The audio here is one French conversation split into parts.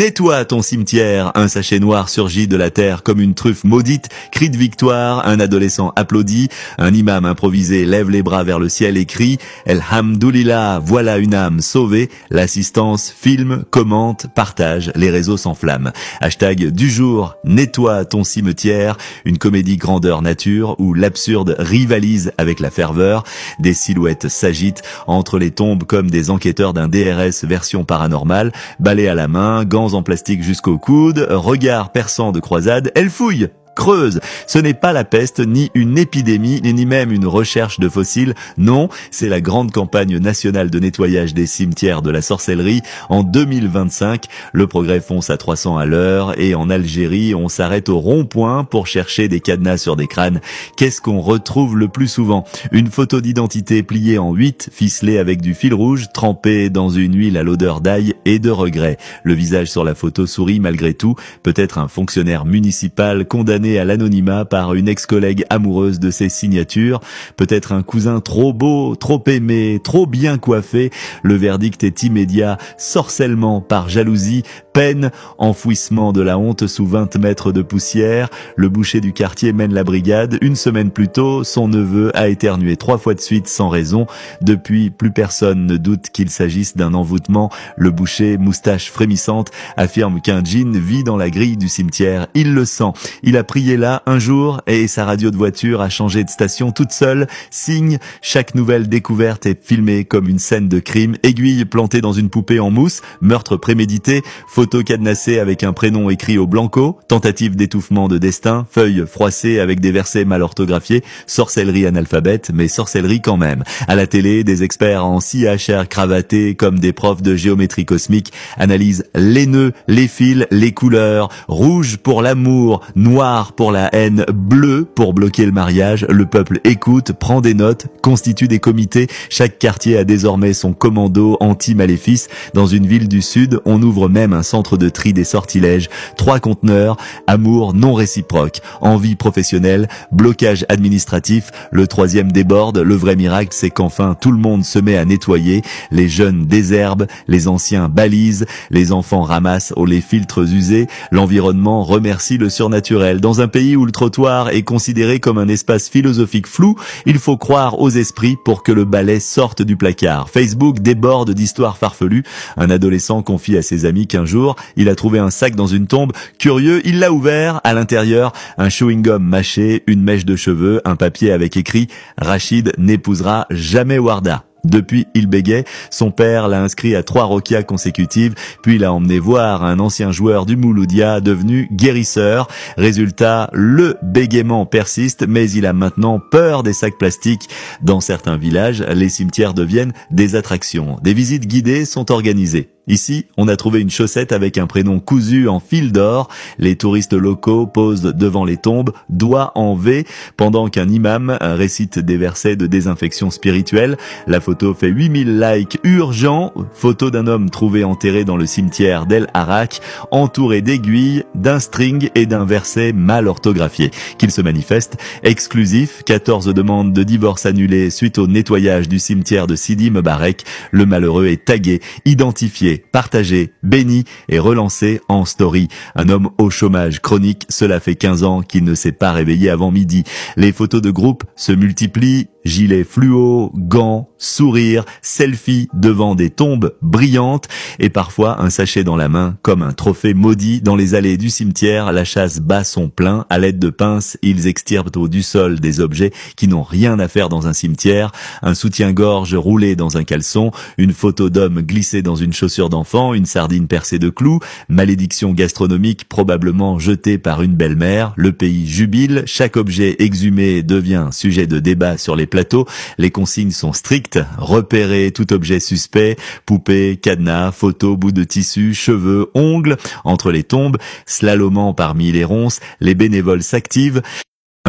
Nettoie ton cimetière, un sachet noir surgit de la terre comme une truffe maudite, cri de victoire, un adolescent applaudit, un imam improvisé lève les bras vers le ciel et crie « Elhamdoulillah, voilà une âme sauvée », l'assistance filme, commente, partage, les réseaux s'enflamment. Hashtag du jour, nettoie ton cimetière, une comédie grandeur nature où l'absurde rivalise avec la ferveur, des silhouettes s'agitent entre les tombes comme des enquêteurs d'un DRS version paranormale, balai à la main, gants en plastique jusqu'au coude, regard perçant de croisade, elle fouille, creuse. Ce n'est pas la peste, ni une épidémie, ni même une recherche de fossiles. Non, c'est la grande campagne nationale de nettoyage des cimetières de la sorcellerie. En 2025, le progrès fonce à 300 à l'heure et en Algérie, on s'arrête au rond-point pour chercher des cadenas sur des crânes. Qu'est-ce qu'on retrouve le plus souvent? Une photo d'identité pliée en 8, ficelée avec du fil rouge, trempée dans une huile à l'odeur d'ail et de regret. Le visage sur la photo sourit malgré tout, peut-être un fonctionnaire municipal condamné à l'anonymat par une ex-collègue amoureuse de ses signatures, peut-être un cousin trop beau, trop aimé, trop bien coiffé. Le verdict est immédiat, sorcellement par jalousie, peine, enfouissement de la honte sous 20 mètres de poussière. Le boucher du quartier mène la brigade. Une semaine plus tôt, son neveu a éternué 3 fois de suite sans raison. Depuis, plus personne ne doute qu'il s'agisse d'un envoûtement. Le boucher, moustache frémissante, affirme qu'un djinn vit dans la grille du cimetière. Il le sent. Il a prié là un jour et sa radio de voiture a changé de station toute seule. Signe, chaque nouvelle découverte est filmée comme une scène de crime. Aiguille plantée dans une poupée en mousse, meurtre prémédité, photo cadenassée avec un prénom écrit au blanco, tentative d'étouffement de destin, feuille froissée avec des versets mal orthographiés, sorcellerie analphabète, mais sorcellerie quand même. À la télé, des experts en CHR cravatés comme des profs de géométrie cosmique analysent les nœuds, les fils, les couleurs, rouge pour l'amour, noir pour la haine, bleu pour bloquer le mariage. Le peuple écoute, prend des notes, constitue des comités. Chaque quartier a désormais son commando anti-maléfice. Dans une ville du Sud, on ouvre même un centre de tri des sortilèges. 3 conteneurs, amour non réciproque, envie professionnelle, blocage administratif. Le 3e déborde. Le vrai miracle, c'est qu'enfin tout le monde se met à nettoyer. Les jeunes désherbent, les anciens balisent, les enfants ramassent les filtres usés. L'environnement remercie le surnaturel. Dans un pays où le trottoir est considéré comme un espace philosophique flou, il faut croire aux esprits pour que le balai sorte du placard. Facebook déborde d'histoires farfelues. Un adolescent confie à ses amis qu'un jour, il a trouvé un sac dans une tombe. Curieux, il l'a ouvert. À l'intérieur, un chewing-gum mâché, une mèche de cheveux, un papier avec écrit « Rachid n'épousera jamais Warda ». Depuis, il bégait. Son père l'a inscrit à 3 roquias consécutives, puis l'a emmené voir un ancien joueur du Mouloudia devenu guérisseur. Résultat, le bégaiement persiste, mais il a maintenant peur des sacs plastiques. Dans certains villages, les cimetières deviennent des attractions. Des visites guidées sont organisées. Ici, on a trouvé une chaussette avec un prénom cousu en fil d'or. Les touristes locaux posent devant les tombes, doigts en V, pendant qu'un imam récite des versets de désinfection spirituelle. La photo fait 8000 likes urgents. Photo d'un homme trouvé enterré dans le cimetière d'El Harak, entouré d'aiguilles, d'un string et d'un verset mal orthographié. Qu'il se manifeste. Exclusif, 14 demandes de divorce annulées suite au nettoyage du cimetière de Sidi Mebarek. Le malheureux est tagué, identifié, partagé, béni et relancé en story. Un homme au chômage chronique, cela fait 15 ans qu'il ne s'est pas réveillé avant midi. Les photos de groupe se multiplient, gilets fluo, gants, sourires, selfies devant des tombes brillantes et parfois un sachet dans la main comme un trophée maudit. Dans les allées du cimetière, la chasse bat son plein. À l'aide de pinces, ils extirpent du sol des objets qui n'ont rien à faire dans un cimetière. Un soutien-gorge roulé dans un caleçon, une photo d'homme glissé dans une chaussure d'enfant, une sardine percée de clous, malédiction gastronomique probablement jetée par une belle-mère. Le pays jubile, chaque objet exhumé devient sujet de débat sur les plateaux. Les consignes sont strictes, repérer tout objet suspect, poupée, cadenas, photos, bouts de tissu, cheveux, ongles. Entre les tombes, slalomant parmi les ronces, les bénévoles s'activent.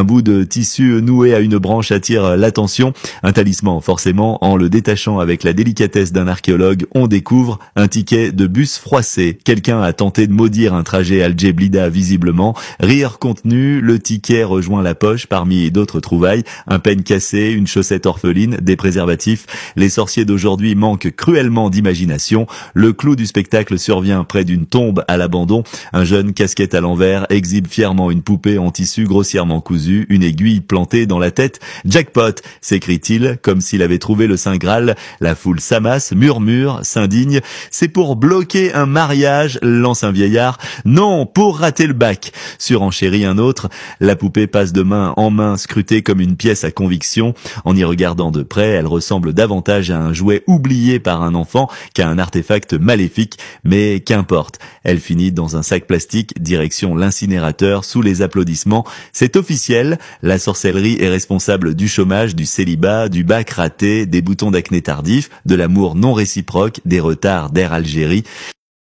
Un bout de tissu noué à une branche attire l'attention. Un talisman, forcément, en le détachant avec la délicatesse d'un archéologue, on découvre un ticket de bus froissé. Quelqu'un a tenté de maudire un trajet Alger-Blida visiblement. Rire contenu, le ticket rejoint la poche parmi d'autres trouvailles. Un peigne cassé, une chaussette orpheline, des préservatifs. Les sorciers d'aujourd'hui manquent cruellement d'imagination. Le clou du spectacle survient près d'une tombe à l'abandon. Un jeune casquette à l'envers exhibe fièrement une poupée en tissu grossièrement cousu, une aiguille plantée dans la tête. Jackpot, s'écrie-t-il, comme s'il avait trouvé le Saint Graal. La foule s'amasse, murmure, s'indigne. C'est pour bloquer un mariage, lance un vieillard. Non, pour rater le bac, surenchérit un autre. La poupée passe de main en main, scrutée comme une pièce à conviction. En y regardant de près, elle ressemble davantage à un jouet oublié par un enfant qu'à un artefact maléfique. Mais qu'importe, elle finit dans un sac plastique, direction l'incinérateur, sous les applaudissements. C'est officiel, la sorcellerie est responsable du chômage, du célibat, du bac raté, des boutons d'acné tardif, de l'amour non réciproque, des retards d'Air Algérie.